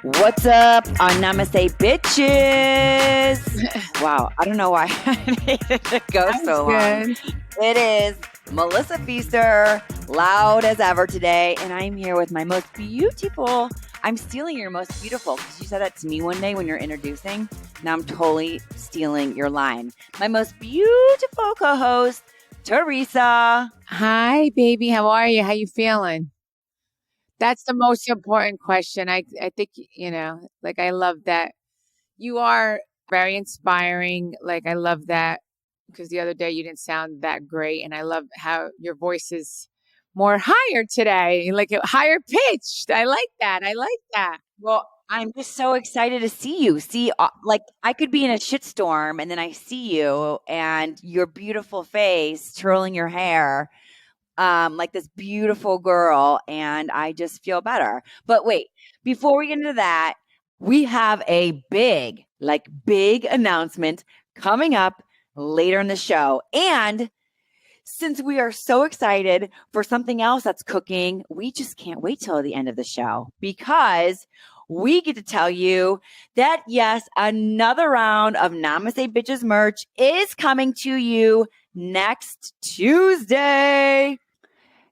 What's up on Namaste Bitches? Wow, I don't know why I needed to go so long. It is Melissa Feaster, loud as ever today, and I'm here with my most beautiful. I'm stealing your most beautiful because you said that to me one day when you're introducing. Now I'm totally stealing your line. My most beautiful co-host, Teresa. Hi, baby. How are you? How you feeling? That's the most important question. I think, I love that. You are very inspiring. I love that because the other day you didn't sound that great. And I love how your voice is more higher today, like higher pitched. I like that. Well, I'm just so excited to see you. I could be in a shitstorm and then I see you and your beautiful face, twirling your hair, like this beautiful girl, and I just feel better. But wait, before we get into that, we have a big announcement coming up later in the show. And since we are so excited for something else that's cooking, we just can't wait till the end of the show because we get to tell you that, yes, another round of Namaste Bitches merch is coming to you next Tuesday.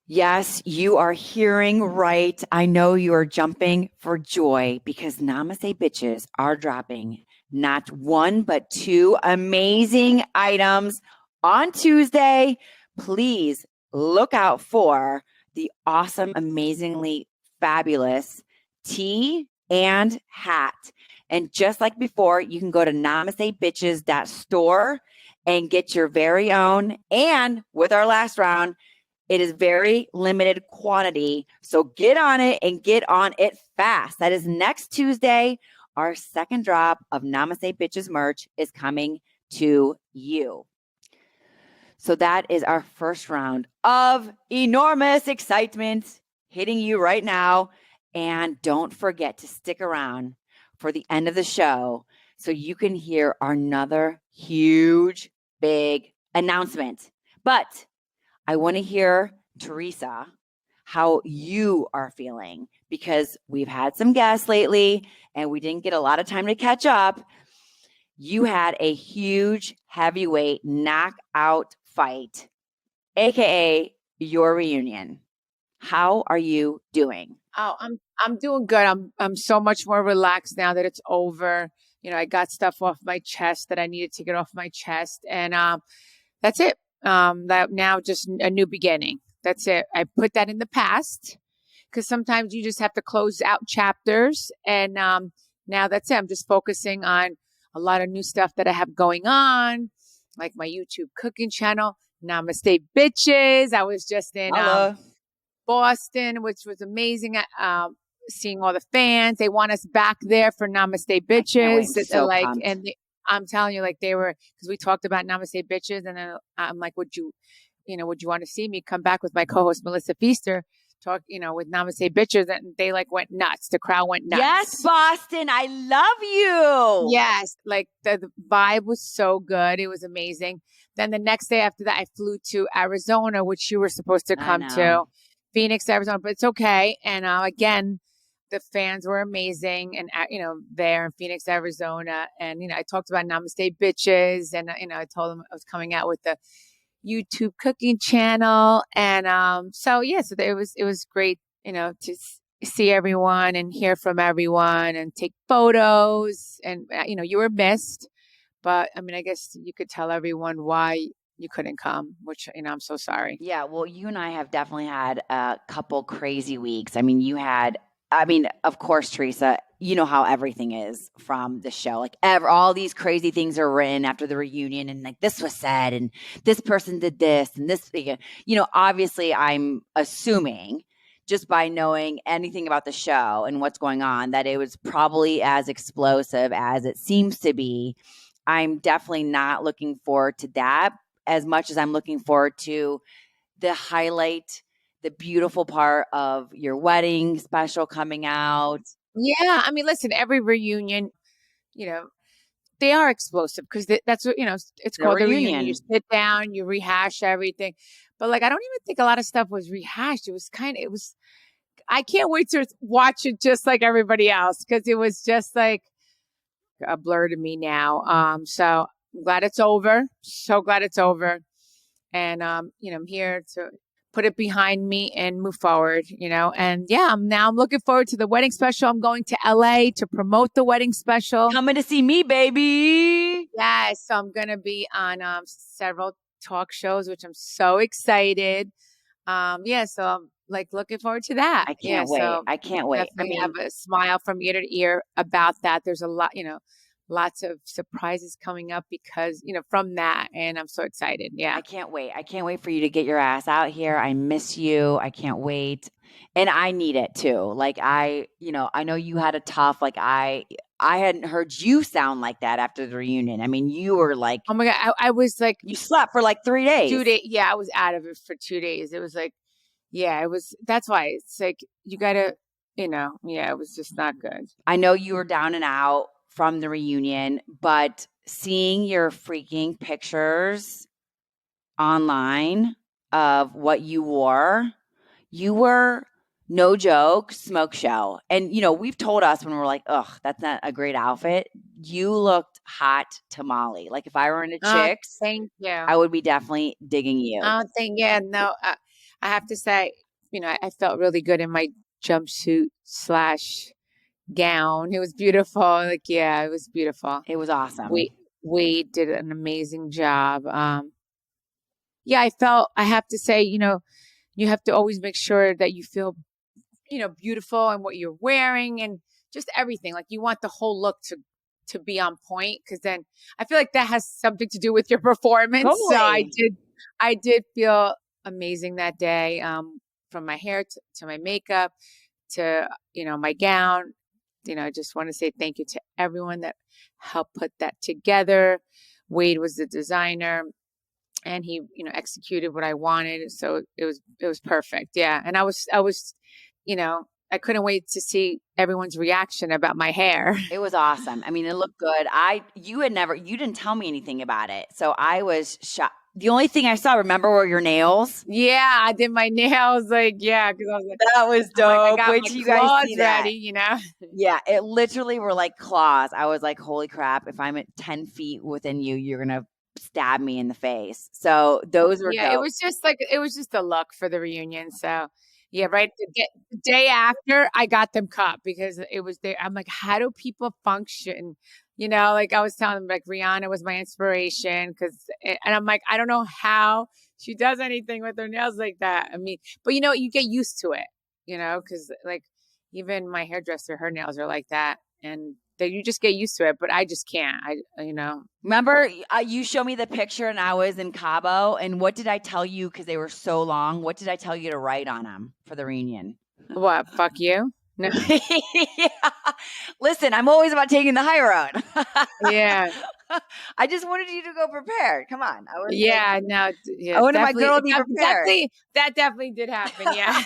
Yes, you are hearing right. I know you are jumping for joy because Namaste Bitches are dropping not one, but two amazing items on Tuesday. Please look out for the awesome, amazingly fabulous tee and hat. And just like before, you can go to namastebitches.store and get your very own. And with our last round, it is very limited quantity. So get on it and get on it fast. That is next Tuesday. Our second drop of Namaste Bitches merch is coming to you. So that is our first round of enormous excitement hitting you right now. And don't forget to stick around for the end of the show so you can hear another huge, big announcement. But I want to hear, Teresa, how you are feeling because we've had some guests lately and we didn't get a lot of time to catch up. You had a huge heavyweight knockout fight, aka your reunion. How are you doing? Oh, I'm doing good. I'm so much more relaxed now that it's over. I got stuff off my chest that I needed to get off my chest, and that's it. That now just a new beginning. That's it. I put that in the past because sometimes you just have to close out chapters. And now that's it. I'm just focusing on a lot of new stuff that I have going on, like my YouTube cooking channel, Namaste Bitches. I was just in Boston, which was amazing. Seeing all the fans. They want us back there for Namaste Bitches. I'm telling you, they were, because we talked about Namaste Bitches, and then I'm like, would you want to see me come back with my co-host Melissa Feaster, talk, with Namaste Bitches? And they went nuts. The crowd went nuts. Yes, Boston, I love you. Yes, the vibe was so good. It was amazing. Then the next day after that, I flew to Arizona, which you were supposed to come to, Phoenix, Arizona, but it's okay. And again, the fans were amazing, and there in Phoenix, Arizona, and I talked about Namaste Bitches, and I told them I was coming out with the YouTube cooking channel, and so it was great, to see everyone and hear from everyone and take photos, and you were missed, but I guess you could tell everyone why you couldn't come, which, I'm so sorry. Yeah, well, you and I have definitely had a couple crazy weeks. Of course, Teresa, you know how everything is from the show. All these crazy things are written after the reunion, and this was said, and this person did this, and this, obviously I'm assuming just by knowing anything about the show and what's going on, that it was probably as explosive as it seems to be. I'm definitely not looking forward to that as much as I'm looking forward to the highlight, the beautiful part of your wedding special coming out. Yeah. Listen, every reunion, they are explosive because that's what, it's called a reunion. You sit down, you rehash everything. But I don't even think a lot of stuff was rehashed. It was I can't wait to watch it just like everybody else because it was just like a blur to me now. So I'm glad it's over. So glad it's over. And, I'm here to put it behind me and move forward, and yeah, I'm looking forward to the wedding special. I'm going to LA to promote the wedding special. Coming to see me, baby. Yes. So I'm going to be on, several talk shows, which I'm so excited. So I'm like looking forward to that. I can't wait. So I can't wait. definitely have a smile from ear to ear about that. There's a lot, lots of surprises coming up because, from that. And I'm so excited. Yeah. I can't wait. I can't wait for you to get your ass out here. I miss you. I can't wait. And I need it too. Like I know you had a tough, like I hadn't heard you sound like that after the reunion. I mean, you were like, oh my God, I was like, you slept for like 3 days. 2 days. Yeah. I was out of it for 2 days. It was like, yeah, that's why it's like, you gotta, it was just not good. I know you were down and out from the reunion, but seeing your freaking pictures online of what you were no joke, smoke show. And, we've told us when we're like, ugh, that's not a great outfit. You looked hot tamale. Like if I were into chicks, thank you. I would be definitely digging you. No, I have to say, I felt really good in my jumpsuit / gown. It was beautiful. Like, yeah, it was beautiful. It was awesome. We did an amazing job. I have to say, you have to always make sure that you feel, beautiful and what you're wearing and just everything. Like you want the whole look to be on point. Cause then I feel like that has something to do with your performance. Totally. So I did feel amazing that day. From my hair to my makeup to, my gown. I just want to say thank you to everyone that helped put that together. Wade was the designer and he, executed what I wanted. So it was perfect. Yeah. And I was, I couldn't wait to see everyone's reaction about my hair. It was awesome. I mean, it looked good. You didn't tell me anything about it. So I was shocked. The only thing I saw, remember, were your nails. Yeah, I did my nails. Like, yeah, because I was like, that was dope. Like, wait till you guys see that. Ready, Yeah, it literally were like claws. I was like, holy crap! If I'm at 10 feet within you, you're gonna stab me in the face. So those were dope. It was just a look for the reunion. So yeah, right. The day after, I got them cut because it was there. I'm like, how do people function? Like I was telling them, like Rihanna was my inspiration and I'm like, I don't know how she does anything with her nails like that. I mean, but you get used to it, because like even my hairdresser, her nails are like that, and you just get used to it. But I just can't. Remember, you showed me the picture, and I was in Cabo. And what did I tell you? Because they were so long. What did I tell you to write on them for the reunion? What? Fuck you. No. Yeah. Listen, I'm always about taking the high road. Yeah. I just wanted you to go prepared. Come on. I wanted my girl to be prepared. That definitely did happen. Yeah.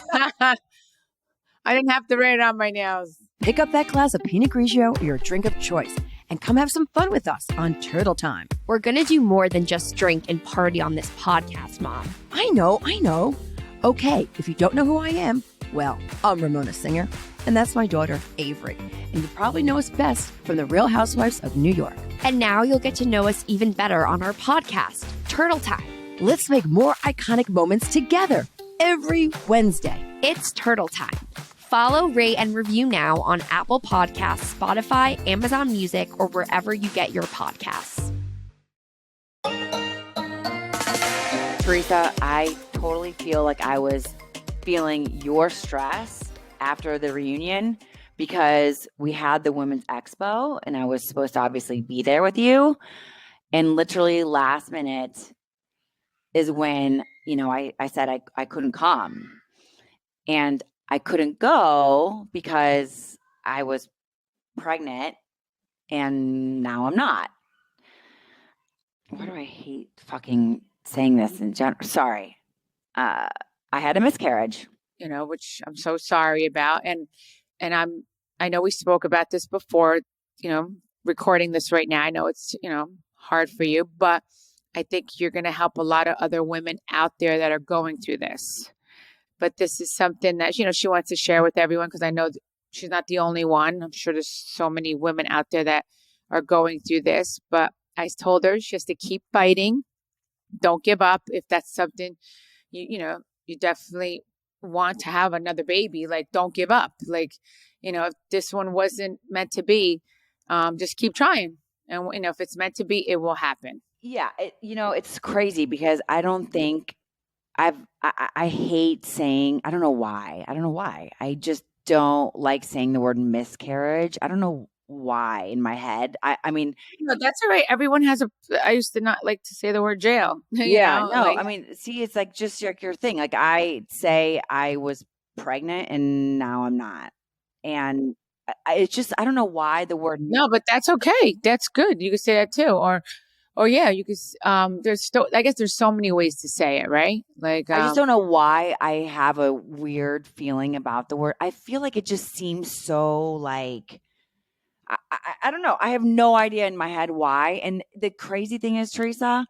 I didn't have to write it on my nails. Pick up that glass of Pinot Grigio or your drink of choice and come have some fun with us on Turtle Time. We're going to do more than just drink and party on this podcast, Mom. I know. Okay, if you don't know who I am, well, I'm Ramona Singer, and that's my daughter, Avery. And you probably know us best from the Real Housewives of New York. And now you'll get to know us even better on our podcast, Turtle Time. Let's make more iconic moments together every Wednesday. It's Turtle Time. Follow, rate, and review now on Apple Podcasts, Spotify, Amazon Music, or wherever you get your podcasts. Teresa, I totally feel like I was feeling your stress after the reunion because we had the Women's Expo and I was supposed to obviously be there with you. And literally last minute is when, I said I couldn't come. And I couldn't go because I was pregnant and now I'm not. Why do I hate fucking saying this in general? Sorry. I had a miscarriage. Which I'm so sorry about. And I know we spoke about this before, recording this right now. I know it's, hard for you, but I think you're going to help a lot of other women out there that are going through this but this is something that, she wants to share with everyone, because I know she's not the only one. I'm sure there's so many women out there that are going through this, but I told her she has to keep fighting. Don't give up. If that's something you definitely want to have another baby, like, don't give up. Like, if this one wasn't meant to be, just keep trying. And, if it's meant to be, it will happen. Yeah, it's crazy because I don't think I hate saying, I don't know why. I don't know why. I just don't like saying the word miscarriage. I don't know why in my head. I mean, No, that's all right. Everyone has I used to not like to say the word jail. yeah, no, Like, I mean, see, it's like just like your thing. Like I say I was pregnant and now I'm not. And it's just, I don't know why the word, no, but that's okay. That's good. You could say that too. Or yeah, you could, there's still, I guess there's so many ways to say it, right? Like, I just don't know why I have a weird feeling about the word. I feel like it just seems so like, I don't know. I have no idea in my head why. And the crazy thing is, Teresa,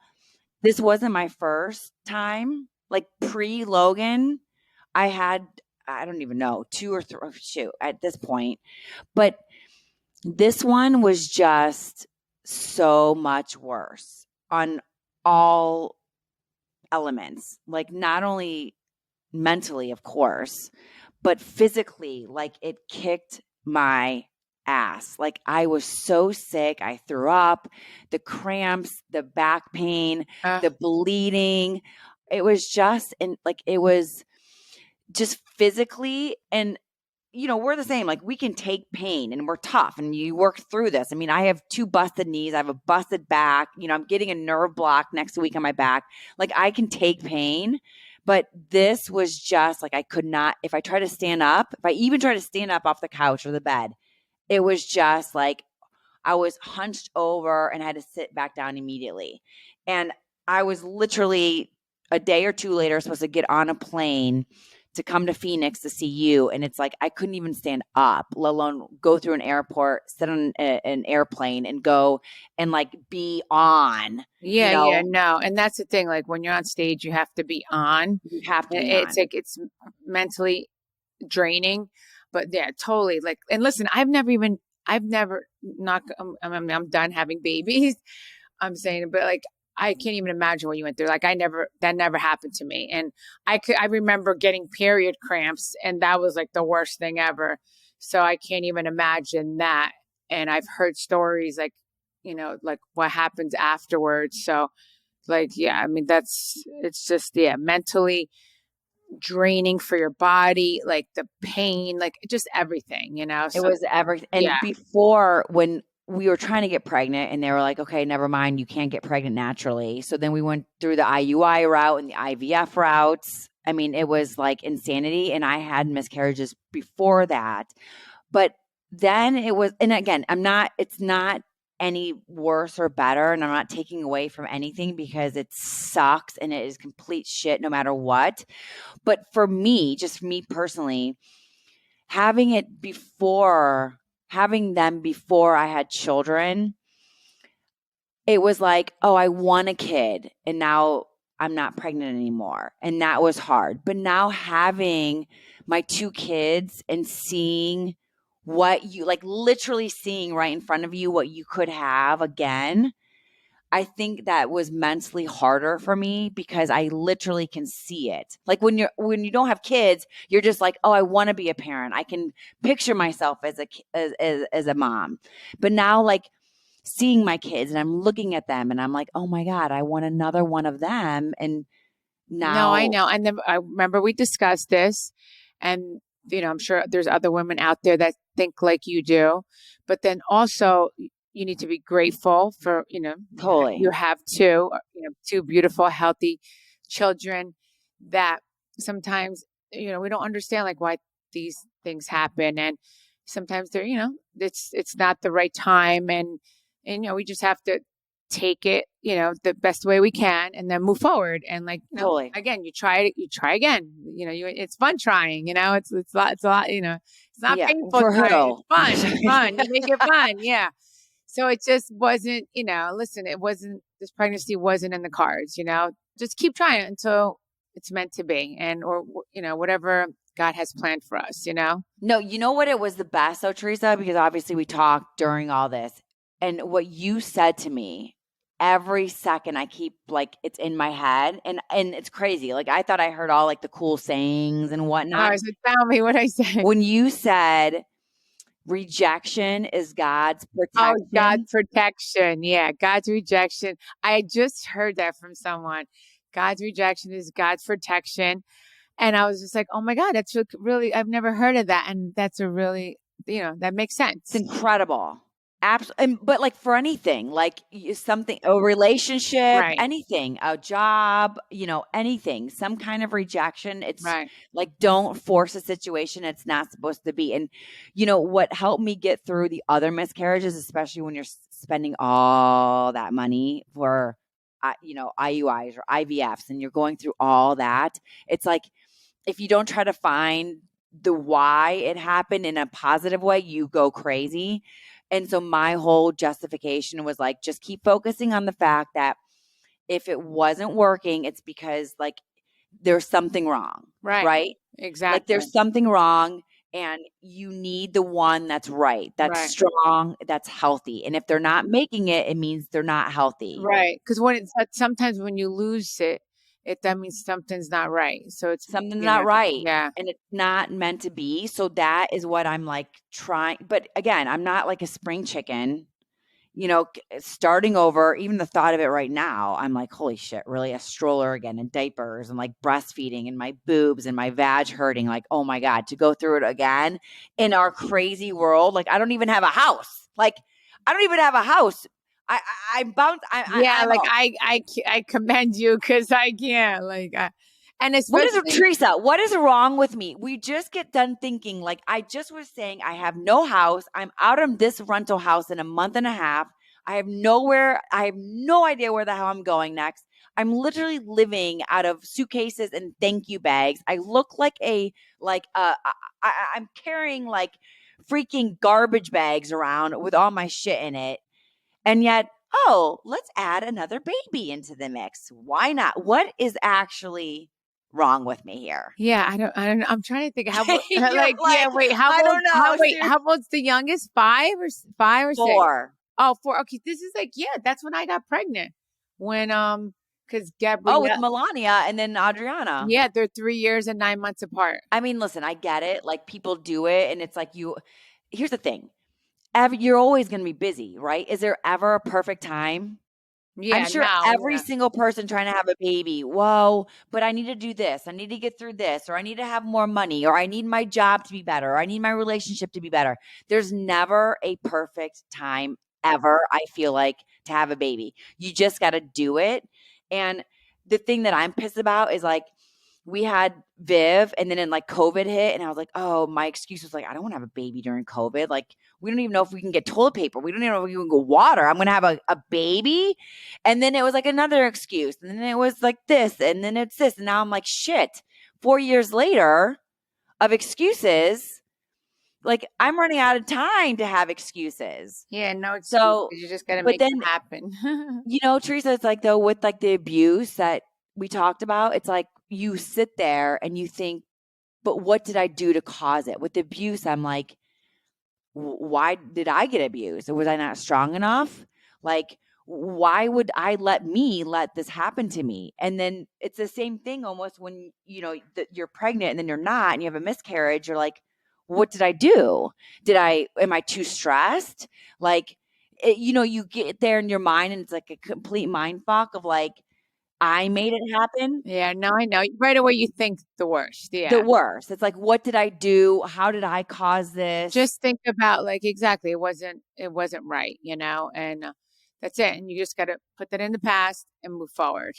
this wasn't my first time. Like pre Logan, I had, I don't even know, two or three, shoot, at this point. But this one was just so much worse on all elements. Like not only mentally, of course, but physically, like it kicked my ass. Like I was so sick. I threw up, the cramps, the back pain, the bleeding. It was just, and like, it was just physically. And, we're the same. Like we can take pain and we're tough and you work through this. I mean, I have 2 busted knees. I have a busted back. I'm getting a nerve block next week on my back. Like I can take pain. But this was just like I could not, if I try to stand up, if I even try to stand up off the couch or the bed, it was just like I was hunched over and I had to sit back down immediately. And I was literally a day or two later supposed to get on a plane to come to Phoenix to see you. And it's like I couldn't even stand up, let alone go through an airport, sit on an airplane and go and like be on. yeah, no. And that's the thing. Like when you're on stage, you have to be on. You have to be It's on. like, it's mentally draining. But yeah, totally. Like, and listen, I've never not, I'm done having babies. I'm saying, but like, I can't even imagine what you went through. Like that never happened to me. And I remember getting period cramps, and that was like the worst thing ever. So I can't even imagine that. And I've heard stories like, like what happens afterwards. So like, yeah, I mean, it's just, yeah, mentally draining for your body, like the pain, like just everything, It So was everything. And yeah, before, when we were trying to get pregnant and they were like, okay, never mind, you can't get pregnant naturally. So then we went through the IUI route and the IVF routes. I mean, it was like insanity. And I had miscarriages before that. But then it was, and again, it's not any worse or better. And I'm not taking away from anything because it sucks and it is complete shit no matter what. But for me, just me personally, having them before I had children, it was like, oh, I want a kid and now I'm not pregnant anymore. And that was hard. But now having my 2 kids and seeing what you, like literally seeing right in front of you what you could have again, I think that was mentally harder for me because I literally can see it. Like when you don't have kids, you're just like, oh, I want to be a parent. I can picture myself as a mom. But now, like seeing my kids and I'm looking at them and I'm like, oh my God, I want another one of them. And no, I now, know. And then I remember we discussed this, and I'm sure there's other women out there that think like you do, but then also you need to be grateful for, totally, you have 2, 2 beautiful, healthy children that sometimes, we don't understand like why these things happen. And sometimes they're, it's not the right time. And, we just have to take it, the best way we can and then move forward. And like, totally. again, you try it, you try again, it's fun trying, it's a lot, it's not Yeah. painful For trying. who? It's fun. You make it fun. Yeah. So it just wasn't, listen, this pregnancy wasn't in the cards, just keep trying until it's meant to be, and or whatever God has planned for us. No, you know what? It was the best though, Teresa, because obviously we talked during all this, and what you said to me every second, I keep like it's in my head, and it's crazy. Like I thought I heard all like the cool sayings and Oh, whatnot. I said, tell me what I said. When you said rejection is God's Oh, protection, God's protection. Yeah, God's rejection. I just heard that from someone. God's rejection is God's protection. And I was just like, oh my God, that's really, I've never heard of that. And that's a really, that makes it's sense. incredible. Absolutely, but like for anything, like something, a relationship, Right. anything, a job, anything, some kind of rejection. It's Right. like, don't force a situation it's not supposed to be. And what helped me get through the other miscarriages, especially when you're spending all that money for, IUIs or IVFs, and you're going through all that. It's like, if you don't try to find the why it happened in a positive way, you go crazy. And so my whole justification was like, just keep focusing on the fact that if it wasn't working, it's because like there's something wrong. Right. Right. Exactly. Like there's something wrong, and you need the one that's right, that's Right. strong, that's healthy. And if they're not making it, it means they're not healthy. Right. Because sometimes when you lose it, that means something's not right. So it's Something's not right. Yeah. And it's not meant to be. So that is what I'm like trying. But again, I'm not like a spring chicken, starting over. Even the thought of it right now, I'm like, holy shit, really? A stroller again, and diapers, and like breastfeeding, and my boobs and my vag hurting. Like, oh my God, to go through it again in our crazy world. Like, I don't even have a house. Like, I don't even have a house. I'm bound. I commend you, because I can't, and especially Teresa, what is wrong with me? We just get done thinking, like I just was saying, I have no house. I'm out of this rental house in a month and a half. I have no idea where the hell I'm going next. I'm literally living out of suitcases and thank you bags. I look like I'm carrying like freaking garbage bags around with all my shit in it. And yet, let's add another baby into the mix. Why not? What is actually wrong with me here? Yeah, I don't. I'm trying to think how. Wait, how I old? don't know. How old's the youngest? 5 or 6? 4. Oh, 4. Okay, this is that's when I got pregnant. When because Gabrielle. with Melania and then Adriana. Yeah, they're 3 years and 9 months apart. I mean, listen, I get it. Like people do it, and it's like here's the thing. You're always going to be busy, right? Is there ever a perfect time? Yeah, I'm sure every single person trying to have a baby, whoa, but I need to do this. I need to get through this, or I need to have more money, or I need my job to be better, or I need my relationship to be better. There's never a perfect time ever, I feel like, to have a baby. You just got to do it. And the thing that I'm pissed about is like, we had Viv, and then like COVID hit, and I was like, oh, my excuse was like, I don't want to have a baby during COVID. Like, we don't even know if we can get toilet paper. We don't even know if we can go water. I'm going to have a baby. And then it was like another excuse. And then it was like this, and then it's this. And now I'm like, shit, 4 years later of excuses, like I'm running out of time to have excuses. Yeah, no excuses. So you just got to make it happen. Teresa, it's like though with like the abuse that we talked about, it's like you sit there and you think, but what did I do to cause it? With the abuse, I'm like, why did I get abused? Was I not strong enough? Like, why would I let this happen to me? And then it's the same thing almost when, you're pregnant and then you're not, and you have a miscarriage. You're like, what did I do? Am I too stressed? Like, you get there in your mind and it's like a complete mind fuck of like, I made it happen. Yeah, no, I know. Right away you think the worst. Yeah. The worst. It's like, what did I do? How did I cause this? Just think about exactly, it wasn't right, and that's it. And you just got to put that in the past and move forward.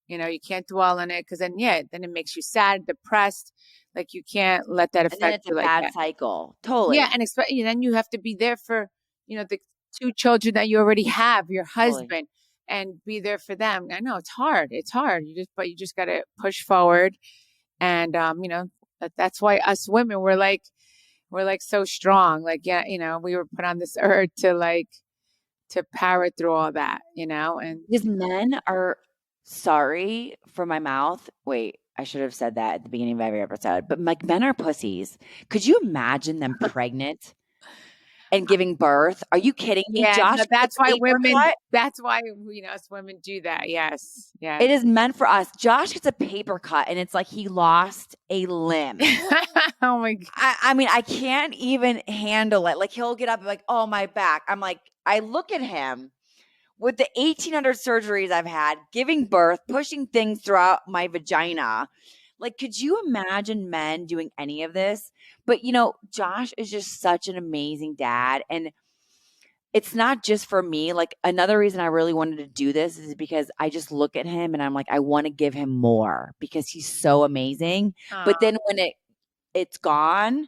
You can't dwell on it, because then it makes you sad, depressed. Like you can't let that affect you like that. It's a bad cycle. Totally. Yeah, and then you have to be there for, the 2 children that you already have, your husband. Totally. And be there for them. I know it's hard. It's hard. You just got to push forward. And, that's why us women, we're like so strong. Like, yeah, we were put on this earth to power through all that, and because men are sorry for my mouth. Wait, I should have said that at the beginning of every episode. But like men are pussies. Could you imagine them pregnant and giving birth? Are you kidding me? Yeah, Josh no, gets a paper cut. that's why, us women do that. Yes. Yes. It is meant for us. Josh gets a paper cut and it's like he lost a limb. Oh my God. I mean, I can't even handle it. Like he'll get up and like, oh, my back. I'm like, I look at him with the 1,800 surgeries I've had, giving birth, pushing things throughout my vagina. Like, could you imagine men doing any of this? But, Josh is just such an amazing dad. And it's not just for me. Like, another reason I really wanted to do this is because I just look at him and I'm like, I want to give him more because he's so amazing. But then when it's gone,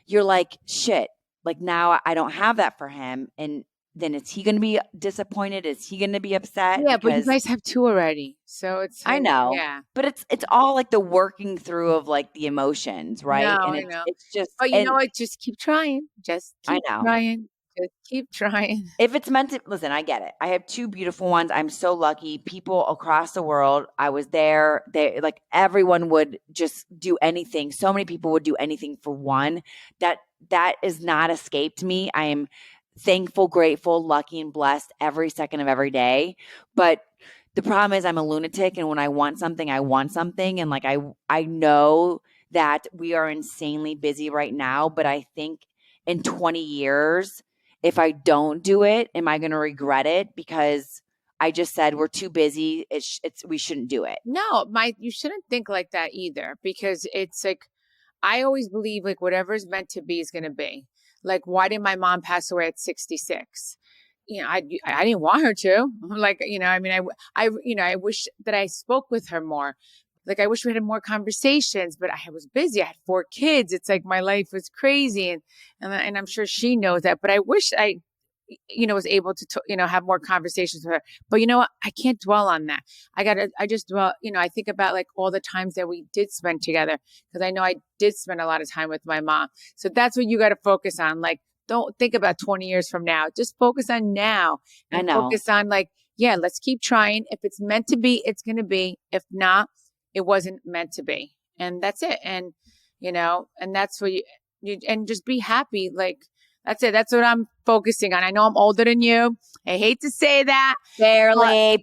you're like, shit, like now I don't have that for him. And then is he going to be disappointed? Is he going to be upset? Yeah, but you Because guys have 2 already. So it's I know, yeah. but it's all like the working through of like the emotions, right? No, And I know. it's just, But you and know what? Just keep trying. Just I keep know. trying. Just keep trying. If it's meant to, listen, I get it. I have 2 beautiful ones. I'm so lucky. People across the world, I was there. They like everyone would just do anything. So many people would do anything for one. That is not escaped me. I am thankful, grateful, lucky, and blessed every second of every day. But the problem is I'm a lunatic, and when I want something, I want something. And like I know that we are insanely busy right now, but I think in 20 years, if I don't do it, am I going to regret it? Because I just said we're too busy. We shouldn't do it. No, you shouldn't think like that either, because it's like, I always believe like whatever is meant to be is going to be. Like, why did my mom pass away at 66? I didn't want her to. Like, I mean, I wish that I spoke with her more. Like, I wish we had more conversations, but I was busy. I had 4 kids. It's like my life was crazy, and I'm sure she knows that. But I wish I, was able to, have more conversations with her. But you know what? I can't dwell on that. I just dwell, I think about like all the times that we did spend together, because I know I did spend a lot of time with my mom. So that's what you got to focus on. Like, don't think about 20 years from now. Just focus on now. And I know. Focus on like, yeah, let's keep trying. If it's meant to be, it's going to be. If not, it wasn't meant to be. And that's it. And, and that's what you and just be happy. Like, that's it. That's what I'm focusing on. I know I'm older than you. I hate to say that. Barely.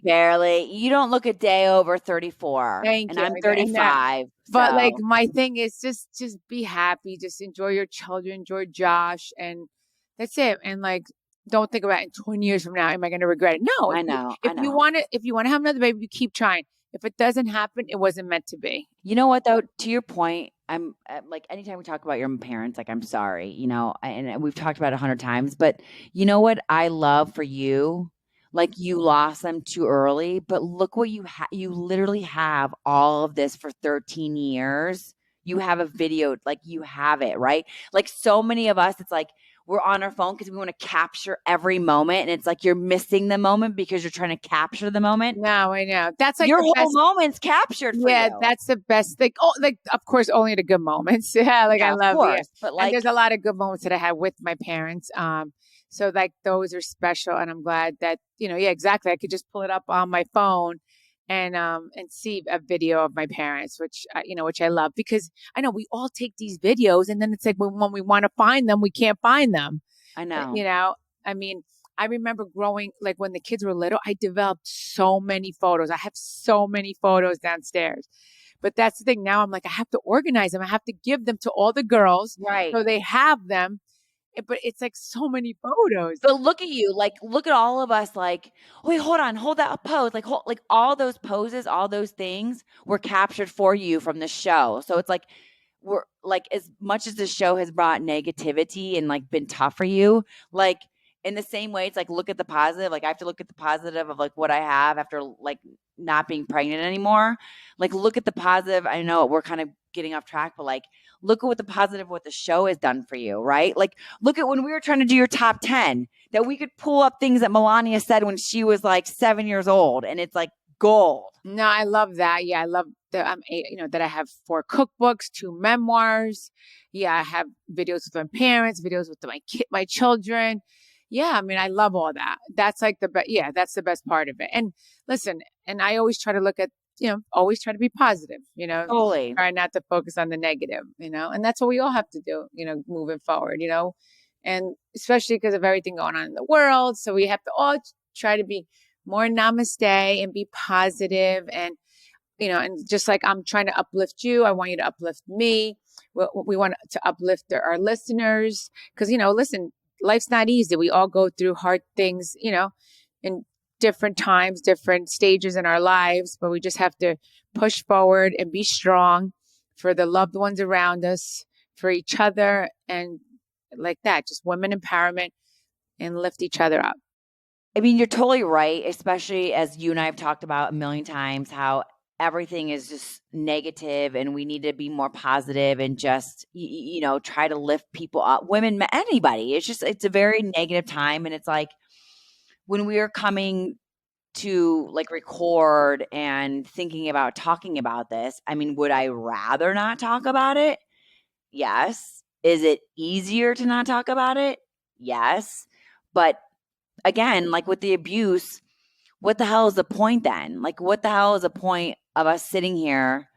You don't look a day over 34. Thank you. I'm 35. But like, my thing is just be happy. Just enjoy your children, enjoy Josh. And that's it. And like, don't think about it in 20 years from now, am I going to regret it? No. I know. If you want to have another baby, you keep trying. If it doesn't happen, it wasn't meant to be. You know what, though? To your point, I'm like, anytime we talk about your parents, like, I'm sorry, and we've talked about it 100 times, but you know what I love for you? Like, you lost them too early, but look what you literally have all of this for 13 years. You have a video, like, you have it, right? Like, so many of us, it's like, we're on our phone because we want to capture every moment. And it's like you're missing the moment because you're trying to capture the moment. No, I know. That's like your whole moment's captured for you. That's the best thing. Oh, like, of course, only the good moments. Yeah, like, I love it. But like, and there's a lot of good moments that I had with my parents. So like, those are special. And I'm glad that, yeah, exactly. I could just pull it up on my phone and see a video of my parents, which I love, because I know we all take these videos and then it's like when we want to find them, we can't find them. I know. I mean, I remember growing, like when the kids were little, I developed so many photos. I have so many photos downstairs. But that's the thing. Now I'm like, I have to organize them. I have to give them to all the girls. Right. So they have them. But it's like so many photos. But look at you, like, look at all of us, like, wait, hold that pose. Like, like all those poses, all those things were captured for you from the show. So it's like, we're like, as much as the show has brought negativity and like been tough for you, like in the same way, it's like, look at the positive. Like, I have to look at the positive of like what I have after like not being pregnant anymore. Like, look at the positive. I know we're kind of getting off track, but like, look at what the positive, what the show has done for you, right? Like, look at when we were trying to do your top 10, that we could pull up things that Melania said when she was like 7 years old, and it's like gold. No, I love that. Yeah, I love that. That I have 4 cookbooks, 2 memoirs. Yeah, I have videos with my parents, videos with my children. Yeah, I mean, I love all that. That's like the best. Yeah, that's the best part of it. And listen, and I always try to look at always try to be positive, Totally. try not to focus on the negative, and that's what we all have to do, moving forward, and especially because of everything going on in the world. So we have to all try to be more namaste and be positive, and and just like I'm trying to uplift you, I want you to uplift me. We want to uplift our listeners because, listen, life's not easy. We all go through hard things, in different times, different stages in our lives, but we just have to push forward and be strong for the loved ones around us, for each other, and like that, just women empowerment and lift each other up. I mean, you're totally right, especially as you and I have talked about a million times how everything is just negative and we need to be more positive and just, try to lift people up, women, anybody. It's a very negative time. And it's like when we are coming to like record and thinking about talking about this, I mean, would I rather not talk about it? Yes. Is it easier to not talk about it? Yes. But again, like with the abuse, what the hell is the point then? Like, what the hell is the point of us sitting here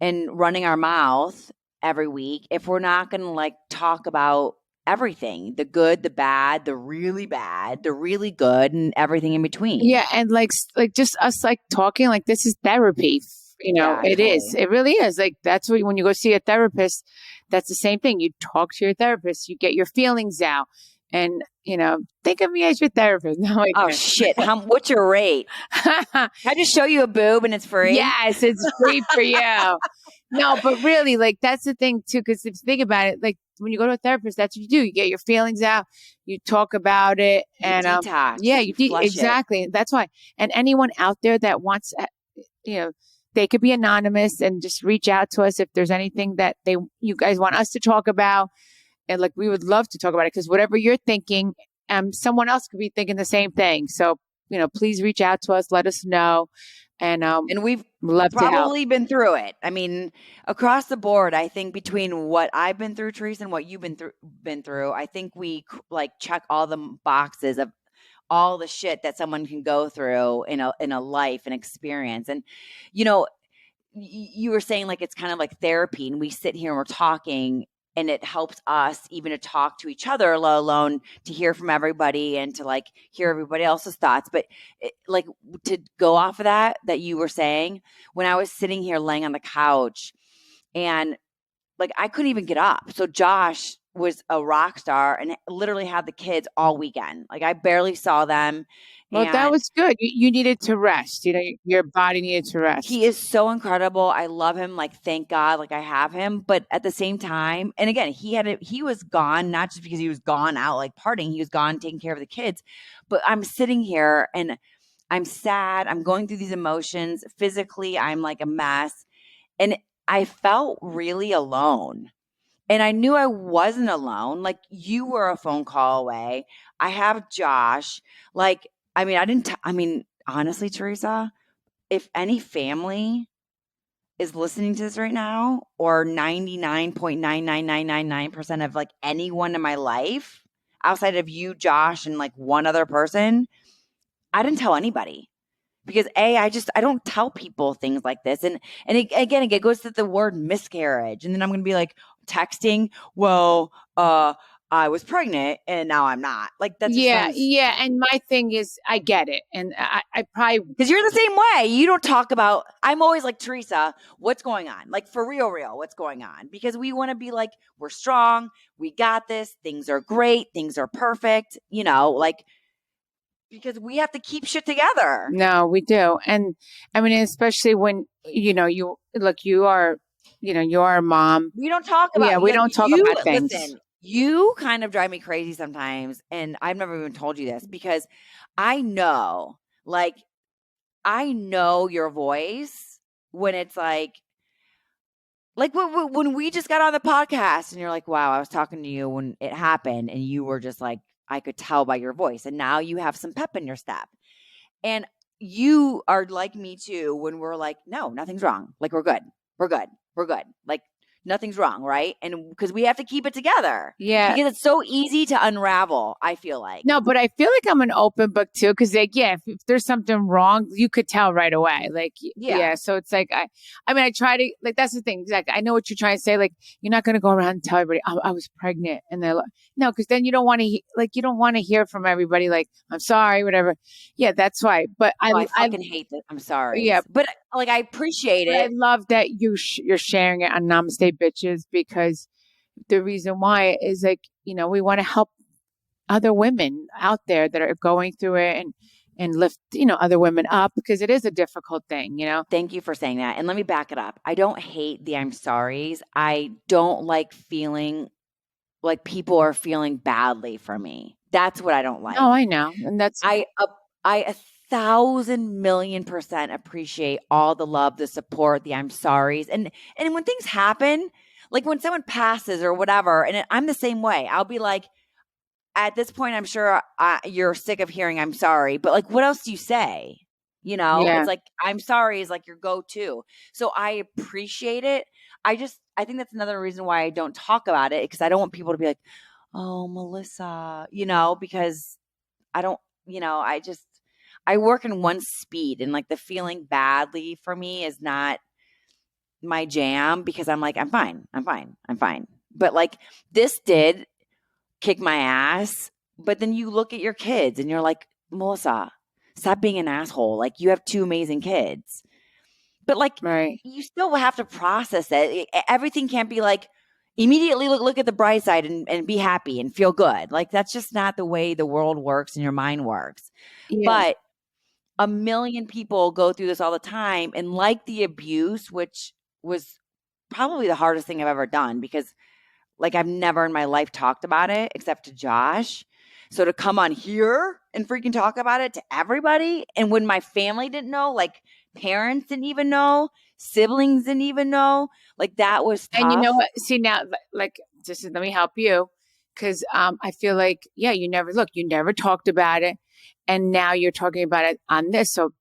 and running our mouth every week if we're not going to like talk about everything, the good, the bad, the really bad, the really good, and everything in between? Yeah, and like just us like talking, like this is therapy. Yeah, it totally. is. It really is. Like that's what when you go see a therapist, that's the same thing. You talk to your therapist, you get your feelings out, and think of me as your therapist. No, I Oh can't. shit! What's your rate? Can I just show you a boob and it's free? Yes, it's free for you. No, but really, like that's the thing too. Because if you think about it, like when you go to a therapist, that's what you do. You get your feelings out, you talk about it, You and detox. yeah, you flush it. exactly. That's why. And anyone out there that wants, they could be anonymous and just reach out to us if there's anything that you guys want us to talk about, and like we would love to talk about it because whatever you're thinking, someone else could be thinking the same thing. So please reach out to us, let us know. And we've love to help. probably been through it. I mean, across the board, I think between what I've been through, Teresa, and what you've been through, I think we like check all the boxes of all the shit that someone can go through in a life and experience. And you were saying like it's kind of like therapy, and we sit here and we're talking, and it helps us even to talk to each other, let alone to hear from everybody and to like hear everybody else's thoughts. But like to go off of that you were saying, when I was sitting here laying on the couch and like I couldn't even get up. So Josh was a rock star and literally had the kids all weekend. Like I barely saw them. Well, that was good. You needed to rest. Your body needed to rest. He is so incredible. I love him. Like, thank God, like I have him. But at the same time, and again, he was gone, not just because he was gone out like partying. He was gone taking care of the kids. But I'm sitting here and I'm sad. I'm going through these emotions. Physically, I'm like a mess. And I felt really alone. And I knew I wasn't alone. Like, you were a phone call away. I have Josh. Like, I mean, honestly, Teresa, if any family is listening to this right now, or 99.99999% of like anyone in my life outside of you, Josh, and like one other person, I didn't tell anybody. Because I don't tell people things like this. And it goes to the word miscarriage. And then I'm going to be like texting, well, I was pregnant and now I'm not. Like that's yeah. And my thing is, I get it, and I probably because you're the same way. You don't talk about. I'm always like, Teresa, what's going on? Like for real, what's going on? Because we want to be like, we're strong, we got this. Things are great, things are perfect. Like. Because we have to keep shit together. No, we do. And I mean, especially when, you are a mom. We don't talk about we don't talk about things. Listen, you kind of drive me crazy sometimes. And I've never even told you this because I know your voice when it's like when we just got on the podcast and you're like, wow, I was talking to you when it happened. And you were just like, I could tell by your voice. And now you have some pep in your step. And you are like me too when we're like, no, nothing's wrong. Like we're good. We're good. We're good. Like nothing's wrong, right? And because we have to keep it together. Yeah. Because it's so easy to unravel, I feel like. No, but I feel like I'm an open book too. Cause like, yeah, if there's something wrong, you could tell right away. Like, yeah. So it's like, I mean, I try to, like, that's the thing. Exactly. I know what you're trying to say. Like, you're not going to go around and tell everybody, I was pregnant. And they're like, no, cause then you don't want to, you don't want to hear from everybody. Like, I'm sorry, whatever. Yeah, that's why. But I fucking hate that. I'm sorry. Yeah. But like, I appreciate it. I love that you're sharing it on Namaste Bitches, because the reason why is like, we want to help other women out there that are going through it and lift, other women up, because it is a difficult thing, Thank you for saying that. And let me back it up. I don't hate the I'm sorries. I don't like feeling like people are feeling badly for me. That's what I don't like. Oh, I know. And that's, I 1,000,000,000% appreciate all the love, the support, the I'm sorries. And when things happen, like when someone passes or whatever, and I'm the same way. I'll be like, at this point, I'm sure you're sick of hearing I'm sorry, but like, what else do you say? It's like, I'm sorry is like your go-to. So I appreciate it. I think that's another reason why I don't talk about it, because I don't want people to be like, oh, Melissa, because I don't, I work in one speed, and like the feeling badly for me is not my jam, because I'm like, I'm fine. But like this did kick my ass. But then you look at your kids and you're like, Melissa, stop being an asshole. Like, you have 2 amazing kids. But like, right. You still have to process it. Everything can't be like, immediately look at the bright side and be happy and feel good. Like, that's just not the way the world works and your mind works. Yeah. But 1,000,000 people go through this all the time. And like the abuse, which was probably the hardest thing I've ever done, because like I've never in my life talked about it except to Josh. So to come on here and freaking talk about it to everybody, and when my family didn't know, like parents didn't even know, siblings didn't even know, like that was tough. And you know what? See, now, like, just let me help you, because I feel like, yeah, you never talked about it, and now you're talking about it on this. So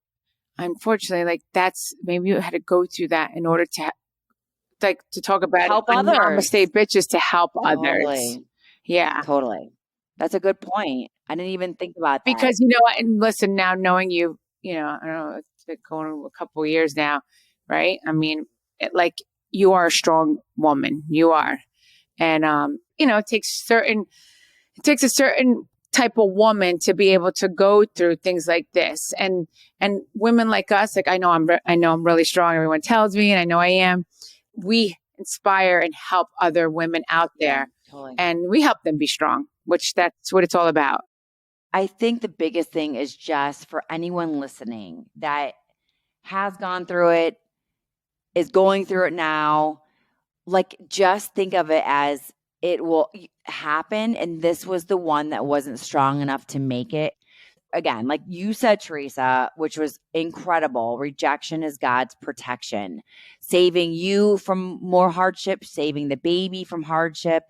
unfortunately, like, that's, maybe you had to go through that in order to to talk about help it on others. Namaste Bitches, to help Totally. others. Yeah. Totally. That's a good point. I didn't even think about that. Because, you know what, and listen, now knowing you, I don't know, it's been going a couple of years now, right? I mean, like, you are a strong woman. You are. And, it takes a certain type of woman to be able to go through things like this. And women like us, like, I know I'm really strong. Everyone tells me, and I know I am. We inspire and help other women out there. Yeah, totally. And we help them be strong, which that's what it's all about. I think the biggest thing is just for anyone listening that has gone through it, is going through it now, like, just think of it as it will happen. And this was the one that wasn't strong enough to make it. Again, like you said, Teresa, which was incredible. Rejection is God's protection, saving you from more hardship, saving the baby from hardship.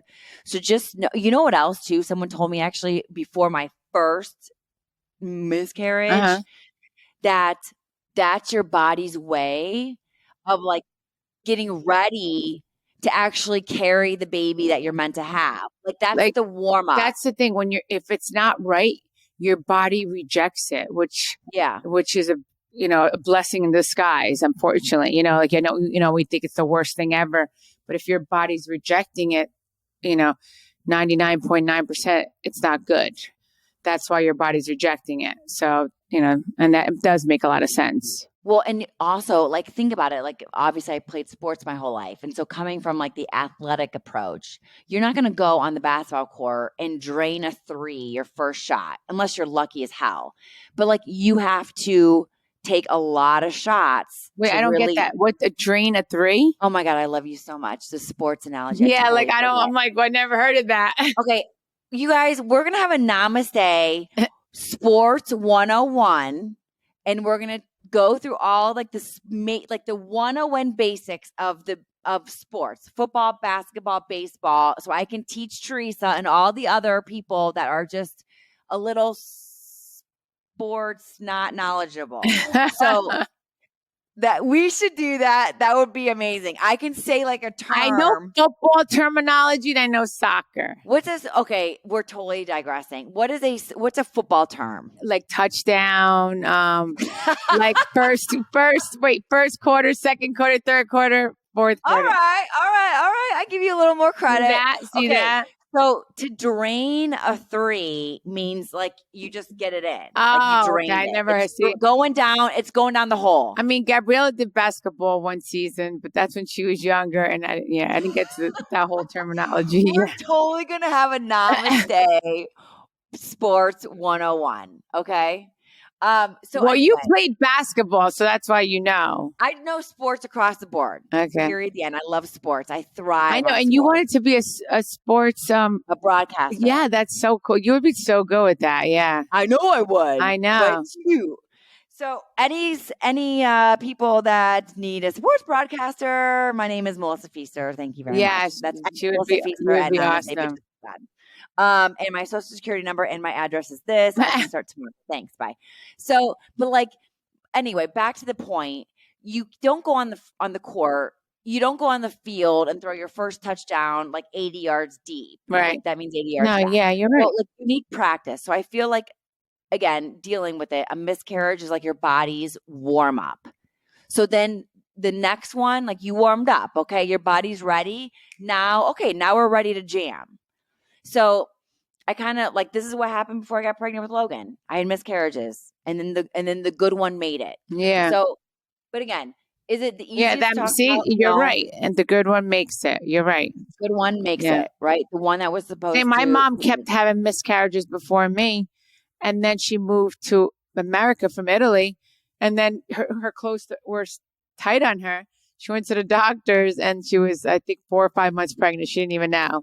So just know, you know what else too? Someone told me actually before my first miscarriage that that's your body's way of like getting ready to actually carry the baby that you're meant to have. Like, that's like the warm up. That's the thing. If it's not right, your body rejects it, which is a blessing in disguise, unfortunately. Like, we think it's the worst thing ever, but if your body's rejecting it, 99.9%, it's not good. That's why your body's rejecting it. So, and that does make a lot of sense. Well, and also, like, think about it. Like, obviously I played sports my whole life. And so coming from like the athletic approach, you're not going to go on the basketball court and drain a 3 your first shot, unless you're lucky as hell. But like, you have to take a lot of shots. Wait, I don't get that. What, a drain a 3? Oh my God, I love you so much. The sports analogy. Yeah, totally, like, I'm like, well, I never heard of that. Okay, you guys, we're going to have a Namaste Sports 101, and we're going to go through all like the 101 basics of sports, football, basketball, baseball. So I can teach Teresa and all the other people that are just a little sports not knowledgeable. So That we should do that. That would be amazing. I can say like a term. I know football terminology and I know soccer. What's this? Okay, we're totally digressing. What's a football term? Like touchdown, like first quarter, second quarter, third quarter, fourth All quarter. right. I give you a little more credit. See that? So to drain a 3 means like you just get it in. Like Oh, you drain okay. I it. never It's see. going down. It's going down the hole. I mean, Gabriella did basketball one season, but that's when she was younger, and I didn't get to that whole terminology. We're totally gonna have a Namaste Sports 101. Okay. So well, you anyway, played basketball, so that's why you know. I know sports across the board. Okay. Period. The end. I love sports. I thrive. I know, on and you sports. wanted to be a sports A broadcaster. Yeah, that's so cool. You would be so good with that. Yeah, I know I would. I know. But you. So any people that need a sports broadcaster, my name is Melissa Feaster. Thank you very much. Yes, That's she would Melissa be, Feaster you would at be Namaste awesome. And my social security number and my address is this. I can start tomorrow. Thanks. Bye. So, but like, anyway, back to the point. You don't go on the court. You don't go on the field and throw your first touchdown like 80 yards deep. Right. That means 80 yards. No, back. yeah, you're right. Well, like you need practice. So I feel like, again, dealing with it, a miscarriage is like your body's warm up. So then the next one, like you warmed up, okay, your body's ready. Now we're ready to jam. So I kind of like, this is what happened before I got pregnant with Logan. I had miscarriages and then the good one made it. Yeah. So, but again, is it the easiest? You're right. And the good one makes it. You're right. Good one makes it, right? The one that was supposed to. My mom kept having miscarriages before me. And then she moved to America from Italy. And then her clothes were tight on her. She went to the doctors and she was, I think, 4 or 5 months pregnant. She didn't even know.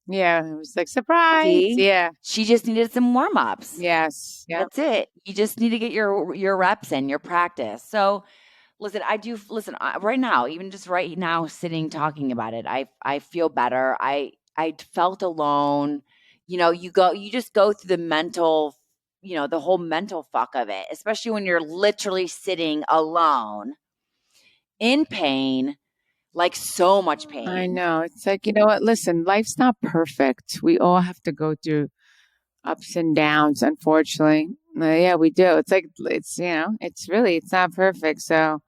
Yeah. It was like, surprise. See? Yeah. She just needed some warm-ups. Yes. Yep. That's it. You just need to get your reps in, your practice. So listen, right now, even just right now sitting talking about it, I feel better. I felt alone. You just go through the mental, the whole mental fuck of it, especially when you're literally sitting alone in pain, like so much pain. I know. It's like, you know what? Listen, life's not perfect. We all have to go through ups and downs, unfortunately. Yeah, we do. It's like, it's not perfect. So,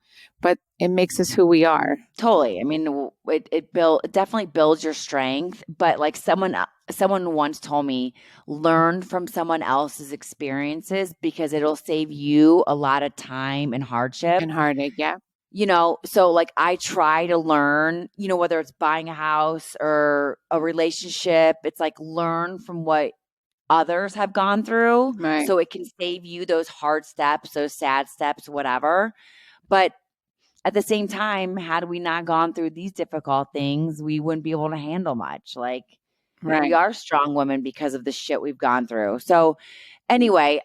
but it makes us who we are. Totally. I mean, it definitely builds your strength, but like someone once told me, learn from someone else's experiences because it'll save you a lot of time and hardship. And heartache, yeah. So like I try to learn, whether it's buying a house or a relationship, it's like learn from what others have gone through. Right. So it can save you those hard steps, those sad steps, whatever. But at the same time, had we not gone through these difficult things, we wouldn't be able to handle much. Like we are strong women because of the shit we've gone through. So anyway,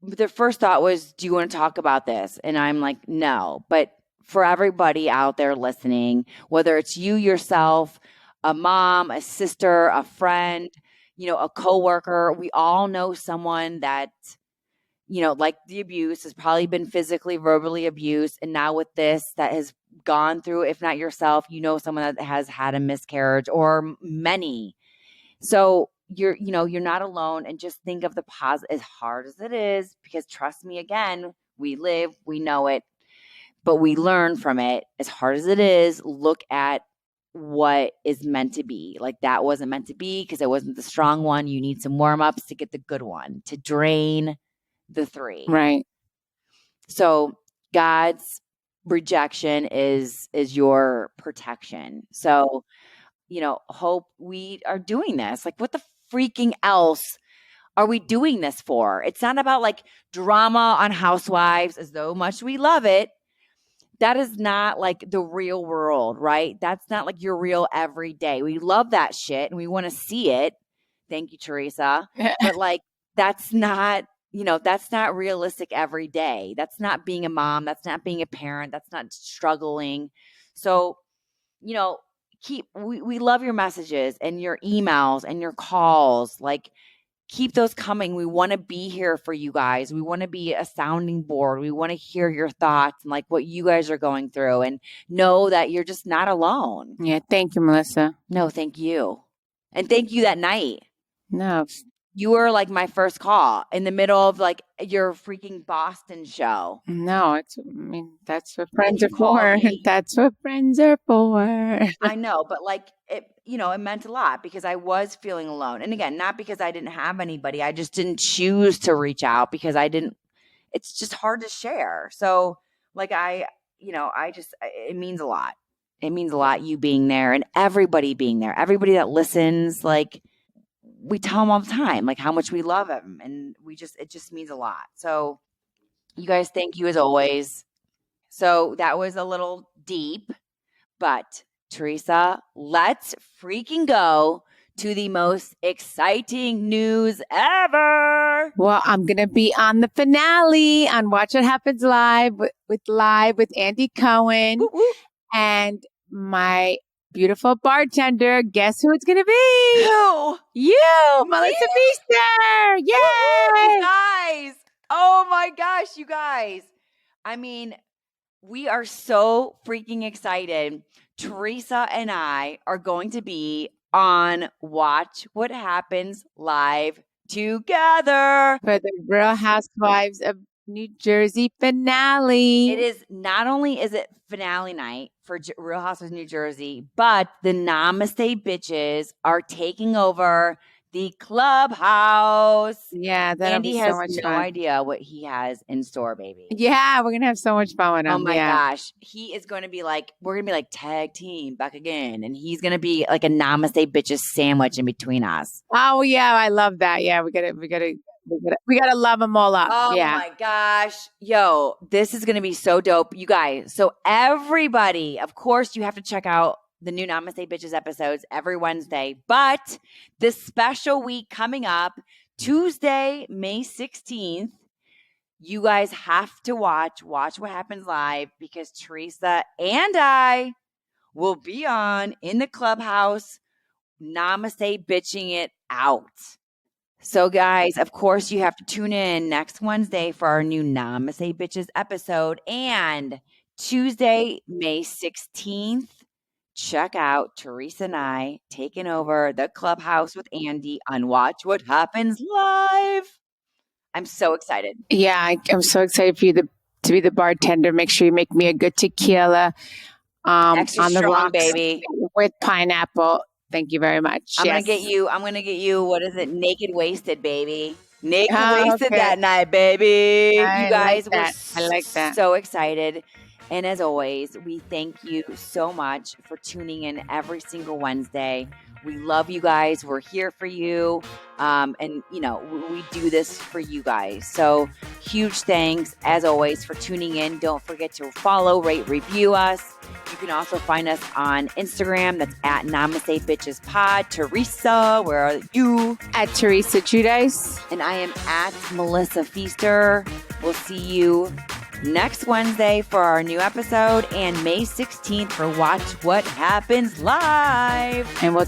the first thought was, do you want to talk about this? And I'm like, no. But for everybody out there listening, whether it's you yourself, a mom, a sister, a friend, a coworker, we all know someone that, like the abuse has probably been physically, verbally abused. And now with this that has gone through, if not yourself, someone that has had a miscarriage or many. So you're not alone, and just think of the positive, as hard as it is, because trust me, again, we live, we know it, but we learn from it. As hard as it is, look at what is meant to be. Like that wasn't meant to be because it wasn't the strong one. You need some warm-ups to get the good one, to drain the 3. Right. So God's rejection is your protection. So, hope we are doing this. Like what the freaking else are we doing this for? It's not about like drama on Housewives, as though much we love it. That is not like the real world, right? That's not like your real everyday. We love that shit and we want to see it. Thank you, Teresa. But like, that's not realistic every day. That's not being a mom. That's not being a parent. That's not struggling. So, we love your messages and your emails and your calls. Like, keep those coming. We want to be here for you guys. We want to be a sounding board. We want to hear your thoughts and like what you guys are going through, and know that you're just not alone. Yeah. Thank you, Melissa. No, thank you. And thank you that night. No. You were like my first call in the middle of like your freaking Boston show. No, that's what friends are you called for. me. That's what friends are for. I know, but like it, it meant a lot because I was feeling alone. And again, not because I didn't have anybody. I just didn't choose to reach out because it's just hard to share. So like it means a lot. It means a lot, you being there and everybody being there, everybody that listens. Like, we tell them all the time, like how much we love them. And it just means a lot. So you guys, thank you as always. So that was a little deep, but Teresa, let's freaking go to the most exciting news ever. Well, I'm going to be on the finale on Watch What Happens Live with Andy Cohen. Woo, woo. And my beautiful bartender. Guess who it's going to be? Who? You, Melissa Feaster. You Yay! guys. Oh my gosh, you guys. I mean, we are so freaking excited. Teresa and I are going to be on Watch What Happens Live together For the Real Housewives of New Jersey finale. It is not only is it finale night for Real Housewives of New Jersey, but the Namaste bitches are taking over the clubhouse. Yeah, that'll Andy be has so much no fun. idea what he has in store, baby. Yeah, we're going to have so much fun with him. Oh my yeah. gosh. He is going to be like, we're going to be like tag team back again. And he's going to be like a Namaste bitches sandwich in between us. Oh yeah, I love that. Yeah, we gotta love them all up. Oh yeah. my gosh. Yo, this is going to be so dope. You guys, so everybody, of course, you have to check out the new Namaste Bitches episodes every Wednesday. But this special week coming up, Tuesday, May 16th, you guys have to watch What Happens Live because Teresa and I will be on in the clubhouse, Namaste bitching it out. So guys, of course, you have to tune in next Wednesday for our new Namaste Bitches episode. And Tuesday, May 16th, check out Teresa and I taking over the clubhouse with Andy on Watch What Happens Live. I'm so excited. Yeah, I'm so excited for you to be the bartender. Make sure you make me a good tequila Extra on the strong, rocks baby. with pineapple. Thank you very much. I'm Yes. gonna get you, what is it? Naked wasted, baby. Naked Oh, wasted okay. that night, baby. I You guys like that. I like that. so excited. And as always, we thank you so much for tuning in every single Wednesday. We love you guys. We're here for you. And, we do this for you guys. So huge thanks, as always, for tuning in. Don't forget to follow, rate, review us. You can also find us on Instagram. That's at Namaste Bitches Pod. Teresa, where are you? At Teresa Judice. And I am at Melissa Feaster. We'll see you next Wednesday for our new episode and May 16th for Watch What Happens Live. And we'll